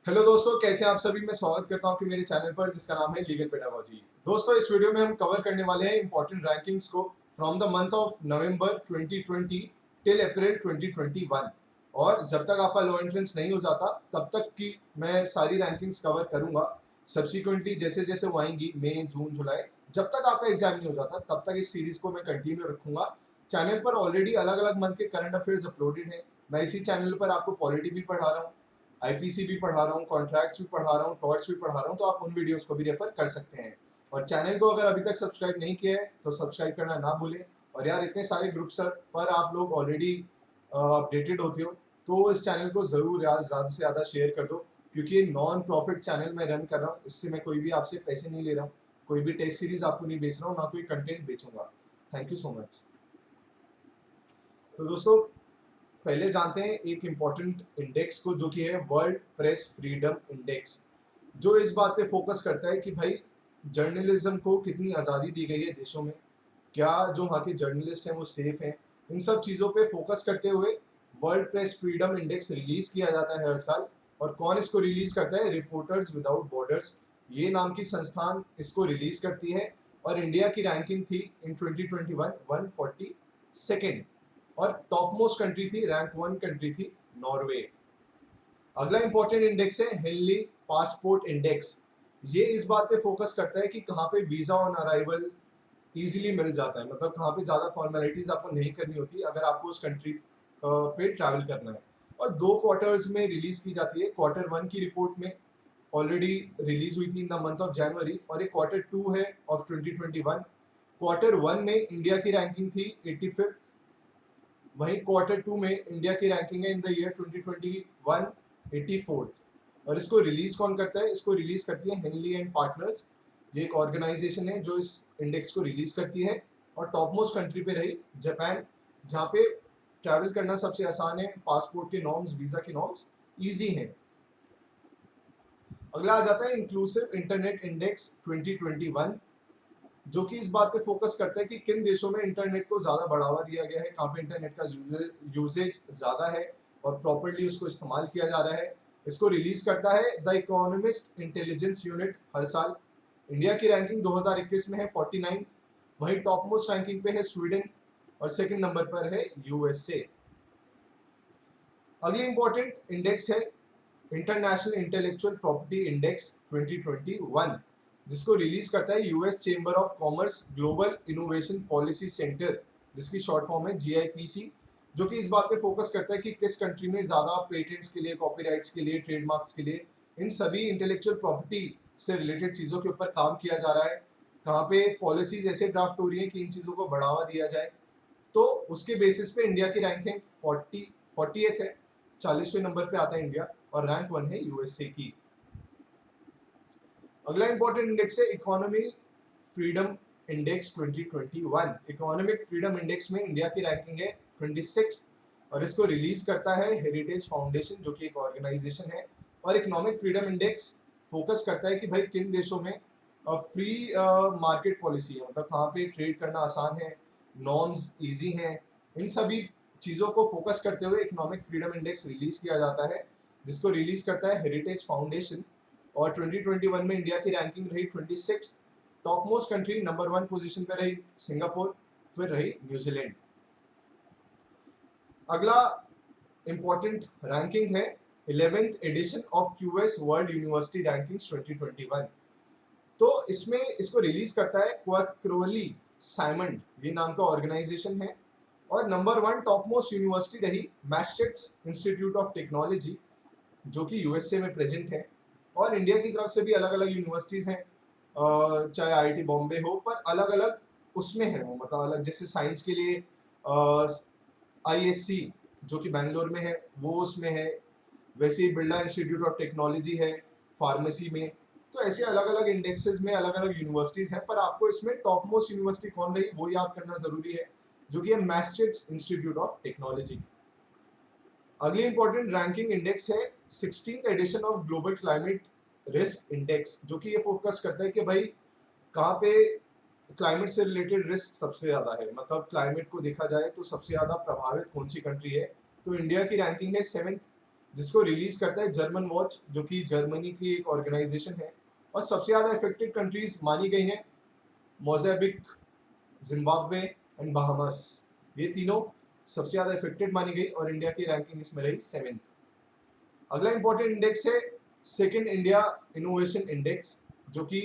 Hello दोस्तों, कैसे हैं आप सभी। मैं स्वागत करता हूं कि मेरे चैनल पर जिसका नाम है लीगल पेडागोजी। दोस्तों, इस वीडियो में हम कवर करने वाले हैं इंपॉर्टेंट रैंकिंग्स को from the month of November 2020 till April 2021। और जब तक आपका लॉ एंट्रेंस नहीं हो जाता तब तक की मैं सारी रैंकिंग्स कवर करूंगा। सब्सिक्वेंटली जैसे जैसे वो आएंगी, मई, जून, जुलाई, जब तक आपका एग्जाम नहीं हो जाता तब तक इस सीरीज को मैं कंटिन्यू रखूंगा। चैनल पर ऑलरेडी अलग अलग मंथ के करंट अफेयर्स अपलोडेड है। मैं इसी चैनल पर आपको पॉलिटी भी पढ़ा रहा हूँ, आईपीसी भी पढ़ा रहा हूँ, कॉन्ट्रैक्ट्स भी पढ़ा रहा हूँ, टॉर्ट्स भी पढ़ा रहा हूँ, तो आप उन वीडियोस को भी रेफर कर सकते हैं। और चैनल को अगर अभी तक सब्सक्राइब नहीं किया है तो सब्सक्राइब करना ना भूलें। और यार, इतने सारे ग्रुप्स पर आप लोग ऑलरेडी अपडेटेड होते हो, तो इस चैनल को ज़रूर यार ज़्यादा से ज़्यादा शेयर कर दो, क्योंकि ये नॉन प्रॉफिट चैनल मैं रन कर रहा हूँ। इससे मैं कोई भी आपसे पैसे नहीं ले रहा हूँ, कोई भी टेस्ट सीरीज आपको नहीं बेच रहा हूँ, ना कोई कंटेंट बेचूंगा। Thank you so much. तो दोस्तों, पहले जानते हैं एक इम्पॉर्टेंट इंडेक्स को, जो कि है वर्ल्ड प्रेस फ्रीडम इंडेक्स, जो इस बात पे फोकस करता है कि भाई जर्नलिज्म को कितनी आज़ादी दी गई है देशों में, क्या जो वहाँ के जर्नलिस्ट हैं वो सेफ हैं, इन सब चीज़ों पे फोकस करते हुए world press freedom index release किया जाता है हर साल। और कौन इसको रिलीज करता है? रिपोर्टर्स विदाउट बॉर्डर्स, ये नाम की संस्थान इसको रिलीज करती है। और इंडिया की रैंकिंग थी इन 2021 142nd, और टॉप मोस्ट कंट्री थी, रैंक 1 कंट्री थी, नॉर्वे। अगला इंपॉर्टेंट इंडेक्स है हिंली पासपोर्ट इंडेक्स। ये इस बात पे फोकस करता है कि कहाँ पे वीजा ऑन अराइवल इजीली मिल जाता है, मतलब कहाँ पे ज़्यादा फॉर्मेलिटीज आपको नहीं करनी होती अगर आपको उस कंट्री पे ट्रैवल करना है। और 2 क्वार्टर्स में रिलीज की जाती है। Q1 की रिपोर्ट में ऑलरेडी रिलीज हुई थी in the month of January, और एक Q2 है ऑफ 2021। Q1 में इंडिया की रैंकिंग थी 85th, वहीं Q2 में इंडिया की रैंकिंग है इन द ईयर 2021 84th। और इसको रिलीज कौन करता है? इसको रिलीज करती है हेनली एंड पार्टनर्स। ये एक ऑर्गेनाइजेशन है जो इस इंडेक्स को रिलीज करती है। और टॉप मोस्ट कंट्री पे रही जापान, जहाँ पे ट्रैवल करना सबसे आसान है, पासपोर्ट के नॉर्म्स, वीजा के नॉर्म्स ईजी हैं। अगला आ जाता है इंक्लूसिव इंटरनेट इंडेक्स 2021, जो कि इस बात पे फोकस करता है कि किन देशों में इंटरनेट को ज़्यादा बढ़ावा दिया गया है, कहाँ पे इंटरनेट का यूजेज ज़्यादा है और प्रॉपरली उसको इस्तेमाल किया जा रहा है। इसको रिलीज करता है द इकोनॉमिस्ट इंटेलिजेंस यूनिट हर साल। इंडिया की रैंकिंग 2021 में है 49, वहीं टॉप मोस्ट रैंकिंग पे है स्वीडन, और सेकंड नंबर पर है यूएसए। अगली इंपॉर्टेंट इंडेक्स है इंटरनेशनल इंटेलेक्चुअल प्रॉपर्टी इंडेक्स 2021, जिसको रिलीज करता है US chamber of commerce global innovation policy centre, जिसकी शॉर्ट फॉर्म है जीआईपीसी। जो कि इस बात पे फोकस करता है कि किस कंट्री में ज़्यादा पेटेंट्स के लिए, कॉपीराइट्स के लिए, ट्रेडमार्क्स के लिए, इन सभी इंटेलेक्चुअल प्रॉपर्टी से रिलेटेड चीज़ों के ऊपर काम किया जा रहा है, कहाँ पे पॉलिसीज ऐसे ड्राफ्ट हो रही है कि इन चीज़ों को बढ़ावा दिया जाए। तो उसके बेसिस पे इंडिया की रैंकिंग 48 है, 40वें नंबर पे आता है इंडिया, और रैंक 1 है यूएसए की। अगला इंपॉर्टेंट इंडेक्स है economy freedom index 2021। Economic freedom index में इंडिया की रैंकिंग है 26, और इसको रिलीज करता है हेरिटेज फाउंडेशन, जो कि एक ऑर्गेनाइजेशन है। और इकोनॉमिक फ्रीडम इंडेक्स फोकस करता है कि भाई किन देशों में फ्री मार्केट पॉलिसी है, मतलब कहाँ पे ट्रेड करना आसान है, नॉर्म्स इजी हैं, इन सभी चीज़ों को फोकस करते हुए इकोनॉमिक फ्रीडम इंडेक्स रिलीज किया जाता है, जिसको रिलीज करता है हेरिटेज फाउंडेशन। और 2021 में इंडिया की रैंकिंग रही 26, top most country number 1 position पे रही सिंगापुर, फिर रही न्यूजीलैंड। अगला इंपॉर्टेंट रैंकिंग है 11th edition of QS world university rankings 2021। तो इसमें इसको रिलीज करता है क्वाक्रोली साइमंड, ये नाम का ऑर्गेनाइजेशन है। और नंबर 1 टॉप मोस्ट यूनिवर्सिटी रही मैसेच्यूसेट्स इंस्टीट्यूट ऑफ टेक्नोलॉजी, जो कि यूएसए में प्रेजेंट है। और इंडिया की तरफ से भी अलग अलग यूनिवर्सिटीज़ हैं, चाहे आईआईटी बॉम्बे हो, पर अलग अलग उसमें है वो, मतलब अलग, जैसे साइंस के लिए आईएससी जो कि बैंगलोर में है, वो उसमें है। वैसे ही बिरला इंस्टीट्यूट ऑफ टेक्नोलॉजी है फार्मेसी में। तो ऐसे अलग अलग इंडेक्सेस में अलग अलग यूनिवर्सिटीज़ हैं, पर आपको इसमें टॉप मोस्ट यूनिवर्सिटी कौन रही वो याद करना ज़रूरी है, जो कि है मैसेच्यूसेट्स इंस्टीट्यूट ऑफ टेक्नोलॉजी। अगली इंपॉर्टेंट रैंकिंग इंडेक्स है 16th edition of global climate risk index, जो कि ये फोकस करता है कि भाई कहाँ पे क्लाइमेट से रिलेटेड रिस्क सबसे ज़्यादा है, मतलब क्लाइमेट को देखा जाए तो सबसे ज़्यादा प्रभावित कौन सी कंट्री है। तो इंडिया की रैंकिंग है 7th, जिसको रिलीज करता है जर्मन वॉच, जो कि जर्मनी की एक ऑर्गेनाइजेशन है। और सबसे ज़्यादा इफेक्टेड कंट्रीज मानी गई हैं मोजाम्बिक, जिम्बाब्वे एंड बहामास। ये तीनों सबसे ज़्यादा इफेक्टेड मानी गई और इंडिया की रैंकिंग इसमें रही 7th। अगला इंपॉर्टेंट इंडेक्स है सेकंड इंडिया इनोवेशन इंडेक्स, जो कि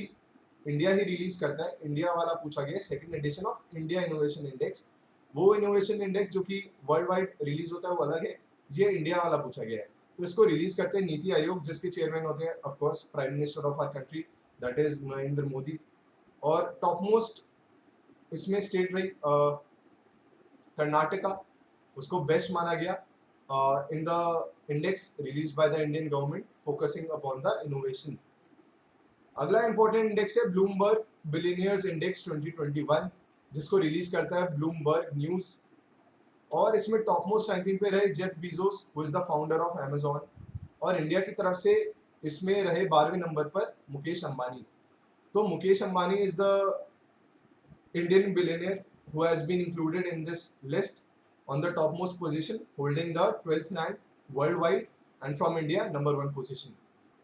इंडिया ही रिलीज करता है। इंडिया वाला पूछा गया है, second edition of India innovation index. वो इनोवेशन इंडेक्स जो कि वर्ल्ड वाइड रिलीज होता है वो अलग है, ये इंडिया वाला पूछा गया है। तो इसको रिलीज करते हैं नीति आयोग, जिसके चेयरमैन होते हैं of course prime minister of our country, that is Narendra Modi. और टॉप मोस्ट इसमें स्टेट रही कर्नाटका, उसको बेस्ट माना गया in the index release by the Indian government focusing upon the innovation. अगला इंपॉर्टेंट इंडेक्स है ब्लूमबर्ग बिलियनियर्स इंडेक्स 2021, जिसको रिलीज करता है ब्लूमबर्ग न्यूज। और इसमें टॉप मोस्ट रैंकिंग पे रहे Jeff Bezos, who is the founder of Amazon. और इंडिया की तरफ से इसमें रहे 12वें नंबर पर मुकेश अंबानी। तो Mukesh Ambani is the Indian billionaire who has been included in this list on the topmost position, holding the 12th rank worldwide and from India number 1 position.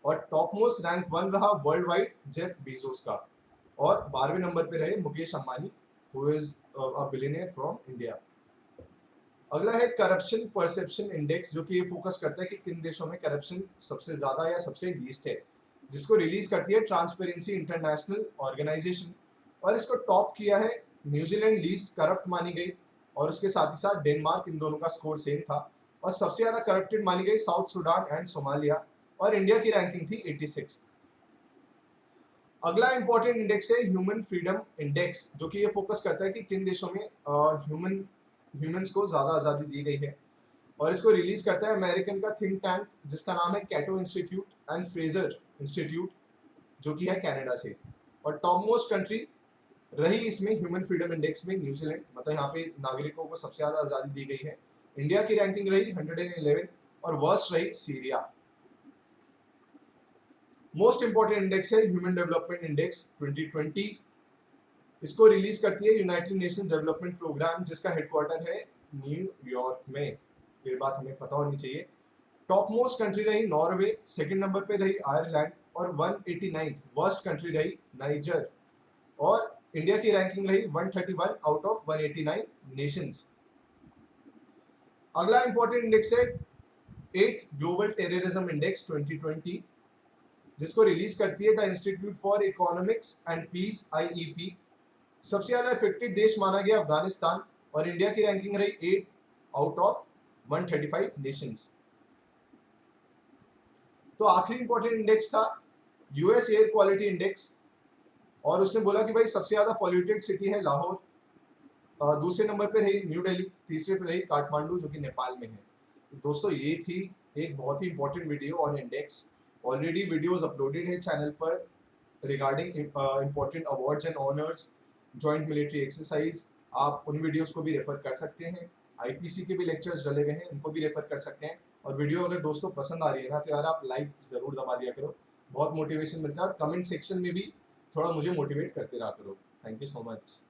और top most rank 1 रहा वर्ल्ड वाइड जेफ बीजोस का, और 12वें number पे रहे Mukesh Ambani, who is a billionaire from India. अगला है corruption perception index, जो कि ये फोकस करता है कि किन देशों में करप्शन सबसे ज्यादा या सबसे लीस्ट है, जिसको रिलीज करती है ट्रांसपेरेंसी इंटरनेशनल ऑर्गेनाइजेशन। और इसको टॉप किया है न्यूजीलैंड, लीस्ट करप्ट मानी गई, और उसके साथ ही साथ डेनमार्क, इन दोनों का स्कोर सेम था। और सबसे ज्यादा करप्टेड मानी गई साउथ सुडान एंड सोमालिया, और इंडिया की रैंकिंग थी 86th। अगला इंपॉर्टेंट इंडेक्स है ह्यूमन फ्रीडम इंडेक्स, जो कि ये फोकस करता है कि किन देशों में ह्यूमंस को ज्यादा आजादी दी गई है। और इसको रिलीज करता है अमेरिकन का थिंक टैंक, जिसका नाम है कैटो इंस्टीट्यूट एंड फ्रेजर इंस्टीट्यूट, जो कि है कनाडा से। और टॉप मोस्ट कंट्री रही इसमें ह्यूमन फ्रीडम इंडेक्स में न्यूजीलैंड, मतलब यहाँ पे नागरिकों को सबसे ज्यादा आजादी दी गई है। इंडिया की रैंकिंग रही 111 और वर्स्ट रही सीरिया। मोस्ट इंपोर्टेंट इंडेक्स है ह्यूमन डेवलपमेंट इंडेक्स 2020। इसको रिलीज करती है यूनाइटेड नेशन डेवलपमेंट प्रोग्राम, जिसका हेडक्वार्टर है न्यूयॉर्क में। ये बात हमें पता होनी चाहिए। टॉप मोस्ट कंट्री रही नॉर्वे, सेकंड नंबर पे रही आयरलैंड, और 189th वर्स्ट कंट्री रही नाइजर। और इंडिया की रैंकिंग रही 131 आउट ऑफ 189 नेशंस। अगला इंपॉर्टेंट इंडेक्स है 8th ग्लोबल टेररिज्म इंडेक्स 2020, जिसको रिलीज करती है the Institute for Economics and Peace IEP। सबसे ज्यादा इफेक्टेड देश माना गया अफगानिस्तान, और इंडिया की रैंकिंग रही 8 आउट ऑफ 135 नेशंस। तो आखिरी इंपॉर्टेंट इंडेक्स था यूएस एयर क्वालिटी इंडेक्स, और उसने बोला कि भाई सबसे ज्यादा पॉल्यूटेड सिटी है लाहौर, दूसरे नंबर पे रही न्यू दिल्ली, तीसरे पे रही काठमांडू, जो कि नेपाल में है। तो दोस्तों ये थी एक बहुत ही important video on index. Already videos uploaded है चैनल पर regarding important awards and honours, joint military exercise. आप उन वीडियोस को भी रेफर कर सकते हैं। IPC के भी लेक्चर्स डले हुए हैं, उनको भी रेफर कर सकते हैं। और वीडियो अगर दोस्तों पसंद आ रही है ना, तो यार आप लाइक जरूर दबा दिया करो, बहुत मोटिवेशन मिलता है। और कमेंट सेक्शन में भी थोड़ा मुझे मोटिवेट करते रहा करो। Thank you so much.